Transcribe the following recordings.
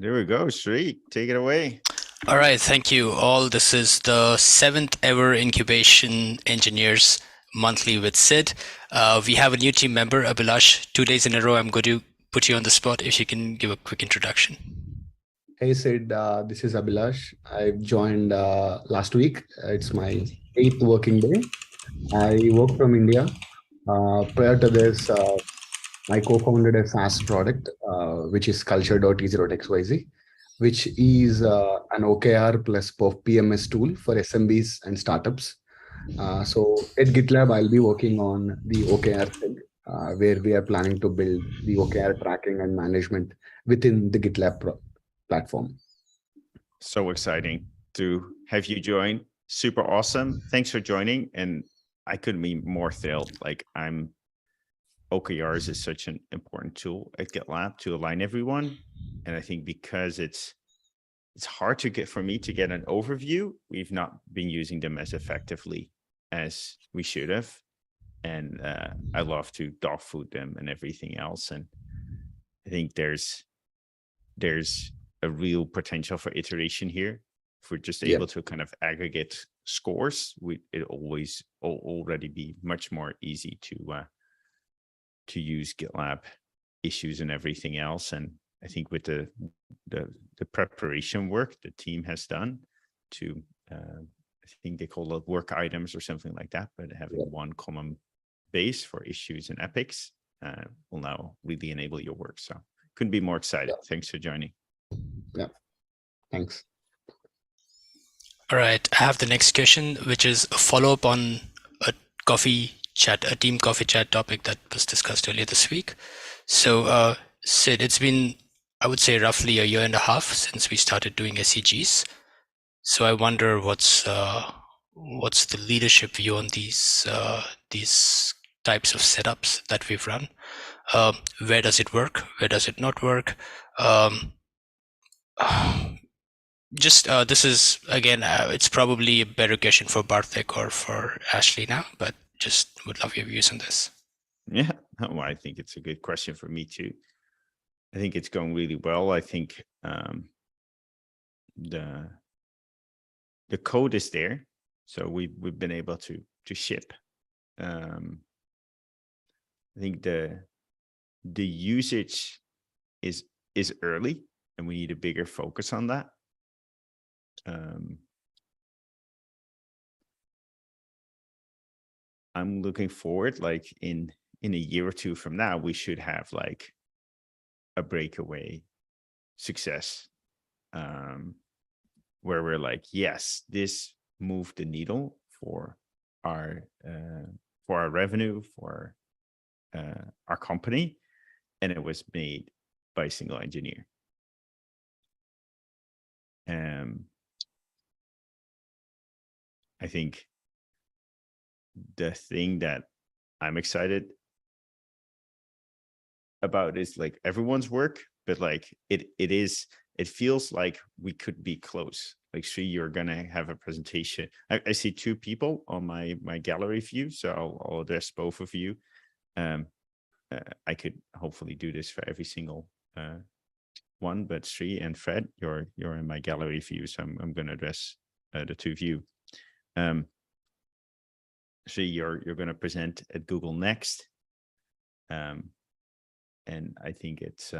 There we go, Sri. Take it away. All right, thank you all. This is the seventh ever Incubation Engineers Monthly with Sid. We have a new team member, Abhilash. 2 days in a row, I'm going to put you on the spot if you can give a quick introduction. Hey Sid, this is Abhilash. I've joined last week. It's my eighth working day. I work from India. Prior to this, I co-founded a SaaS product, which is culture.easy.xyz, which is an OKR plus PMS tool for SMBs and startups. So at GitLab, I'll be working on the OKR thing, where we are planning to build the OKR tracking and management within the GitLab platform. So exciting to have you join. Super awesome. Thanks for joining. And I couldn't be more thrilled. OKRs is such an important tool at GitLab to align everyone. And I think because it's hard to get for me to get an overview, we've not been using them as effectively as we should have. And I love to dog food them and everything else. And I think there's a real potential for iteration here. If we're just able to kind of aggregate scores, it already be much more easy to use GitLab issues and everything else. And I think with the preparation work the team has done to, I think they call it work items or something like that, but having one common base for issues and epics will now really enable your work. So couldn't be more excited. Thanks for joining. Yeah, thanks. All right, I have the next question, which is a follow-up on a team coffee chat topic that was discussed earlier this week. So, Sid, it's been, I would say, roughly a year and a half since we started doing SEGs. So I wonder what's the leadership view on these types of setups that we've run. Where does it work? Where does it not work? This is, again, it's probably a better question for Bartek or for Ashley now, but just would love your views on this. Yeah, well, I think it's a good question for me too. I think it's going really well. I think the code is there, so we've been able to ship. I think the usage is early, and we need a bigger focus on that. I'm looking forward, like in a year or two from now, we should have like a breakaway success, where we're like, yes, this moved the needle for our revenue, for our company, and it was made by a single engineer. I think the thing that I'm excited about is like everyone's work, but like it feels like we could be close. Like, Sri, you're gonna have a presentation. I see two people on my gallery view, so I'll address both of you. I could hopefully do this for every single one, but Sri and Fred, you're in my gallery view, so I'm going to address the two of you. Sri, you're going to present at Google Next, and I think it's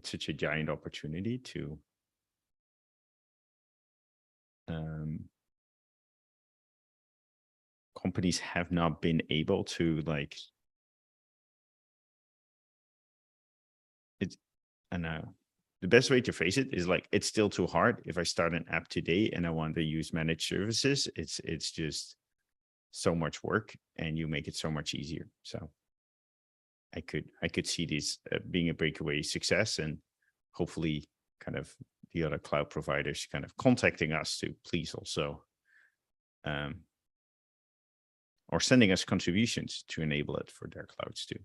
such a giant opportunity to companies have not been able to like. I know the best way to phrase it is like, it's still too hard. If I start an app today and I want to use managed services, it's just so much work, and you make it so much easier. So I could see this being a breakaway success, and hopefully kind of the other cloud providers kind of contacting us to please also or sending us contributions to enable it for their clouds too.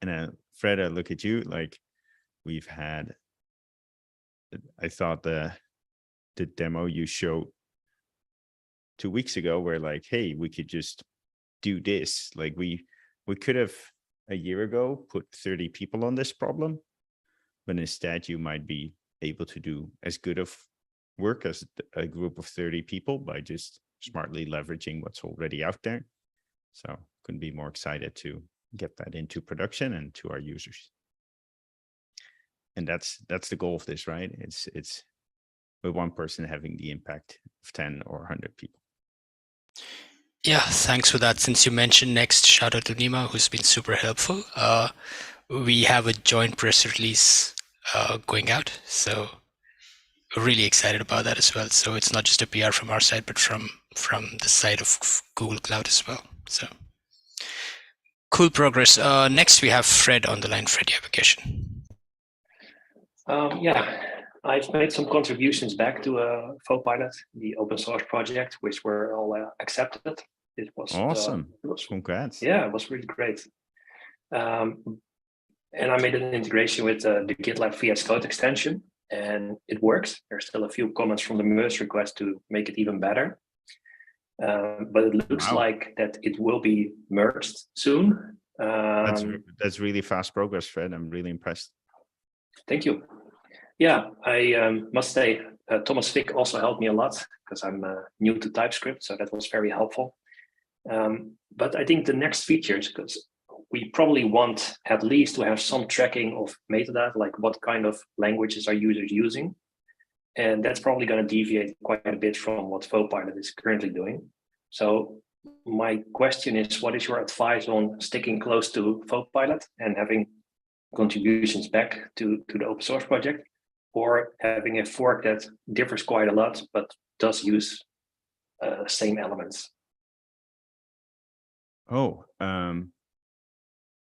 And Fred, I look at you, like we've had, I thought the demo you showed 2 weeks ago, where like, hey, we could just do this. Like we could have a year ago put 30 people on this problem, but instead you might be able to do as good of work as a group of 30 people by just smartly leveraging what's already out there. So couldn't be more excited to get that into production and to our users. And that's the goal of this, right? It's with one person having the impact of 10 or 100 people. Yeah, thanks for that. Since you mentioned Next, shout out to Nima, who's been super helpful. We have a joint press release going out, so we're really excited about that as well. So it's not just a PR from our side, but from the side of Google Cloud as well. So cool progress. Next, we have Fred on the line. Fred, you have a question. Yeah, I've made some contributions back to FOPilot, the open source project, which were all accepted. It was awesome. Congrats. Yeah, it was really great. And I made an integration with the GitLab VS Code extension, and it works. There's still a few comments from the merge request to make it even better. But it looks like that it will be merged soon. That's really fast progress, Fred. I'm really impressed. Thank you. Yeah, I must say, Thomas Fick also helped me a lot because I'm new to TypeScript, so that was very helpful. But I think the next features, because we probably want at least to have some tracking of metadata, like what kind of languages are users using. And that's probably going to deviate quite a bit from what FOPilot is currently doing. So my question is, what is your advice on sticking close to FOPilot and having contributions back to the open source project, or having a fork that differs quite a lot, but does use same elements?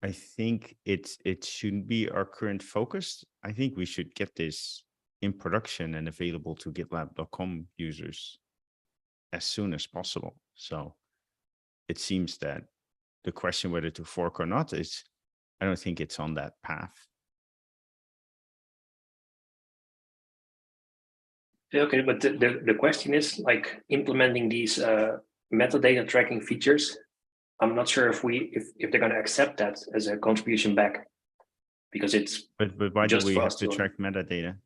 I think it shouldn't be our current focus. I think we should get this in production and available to GitLab.com users as soon as possible. So it seems that the question whether to fork or not is, I don't think it's on that path. Okay, but the question is, like, implementing these metadata tracking features. I'm not sure if they're going to accept that as a contribution back, because it's. But why do we have to track metadata?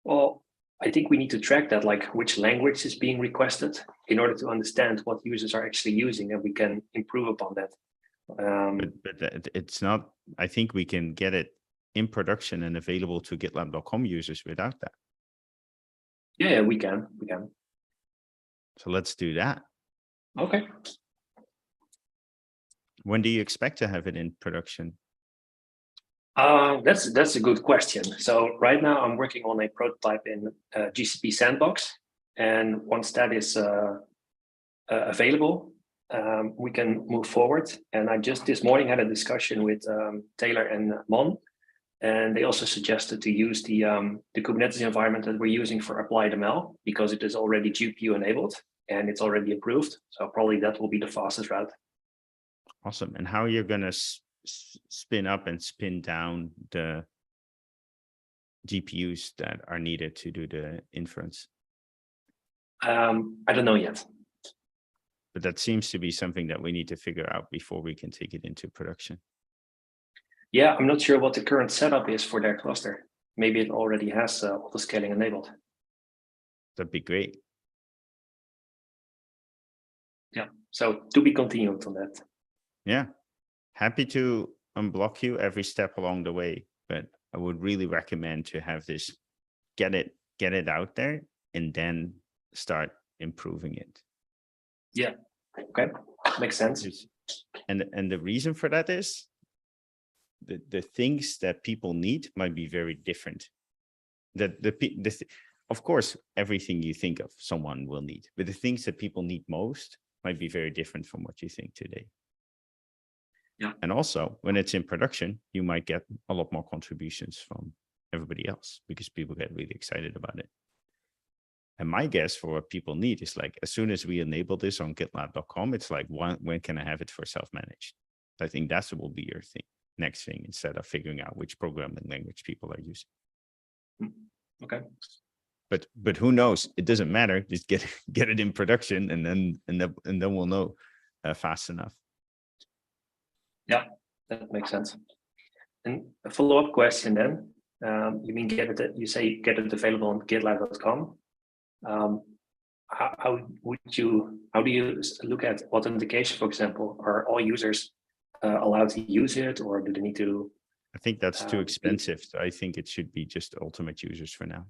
Well, I think we need to track that, like which language is being requested, in order to understand what users are actually using, and we can improve upon that. But it's not. I think we can get it in production and available to GitLab.com users without that. Yeah, we can. So let's do that. Okay. When do you expect to have it in production? That's a good question. So right now I'm working on a prototype in GCP Sandbox, and once that is available, we can move forward. And I just this morning had a discussion with Taylor and Mon, and they also suggested to use the Kubernetes environment that we're using for applied ML, because it is already GPU enabled and it's already approved. So probably that will be the fastest route. Awesome. And how are you going to spin up and spin down the GPUs that are needed to do the inference? I don't know yet. But that seems to be something that we need to figure out before we can take it into production. Yeah, I'm not sure what the current setup is for their cluster. Maybe it already has auto scaling enabled. That'd be great. Yeah, so to be continued on that. Yeah, happy to unblock you every step along the way, but I would really recommend to have this, get it out there, and then start improving it. Yeah, okay, makes sense. And the reason for that is the things that people need might be very different. Of course, everything you think of, someone will need, but the things that people need most might be very different from what you think today. Yeah. And also, when it's in production, you might get a lot more contributions from everybody else because people get really excited about it. And my guess for what people need is like, as soon as we enable this on GitLab.com, it's like, when can I have it for self-managed? I think that's what will be your next thing, instead of figuring out which programming language people are using. Okay. But who knows? It doesn't matter. Just get it in production, and then we'll know fast enough. Yeah, that makes sense. And a follow-up question then. You mean you say get it available on GitLab.com. How do you look at authentication, for example? Are all users allowed to use it, or do they need to? I think that's too expensive. So I think it should be just ultimate users for now.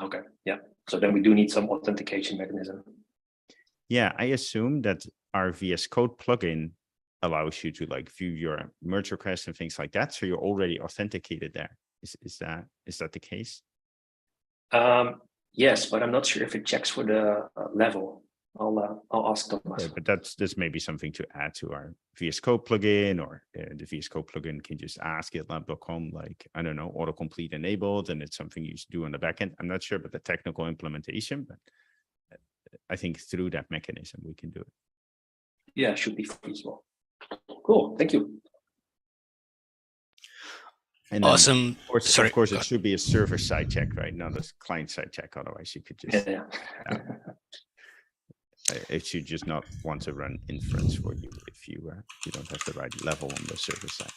Okay, yeah. So then we do need some authentication mechanism. Yeah, I assume that our VS Code plugin allows you to like view your merge requests and things like that. So you're already authenticated there. Is that the case? Yes, but I'm not sure if it checks for the level. I'll ask Thomas. Okay, but that's maybe something to add to our VS Code plugin, or the VS Code plugin can just ask GitLab.com, like, I don't know, autocomplete enabled, and it's something you do on the backend. I'm not sure about the technical implementation, but I think through that mechanism we can do it. Yeah, it should be feasible. Cool, thank you. And then, awesome. Of course, it should be a server-side check, right? Not a client-side check. Otherwise, you could just. Yeah. It should just not want to run inference for you if you don't have the right level on the server side.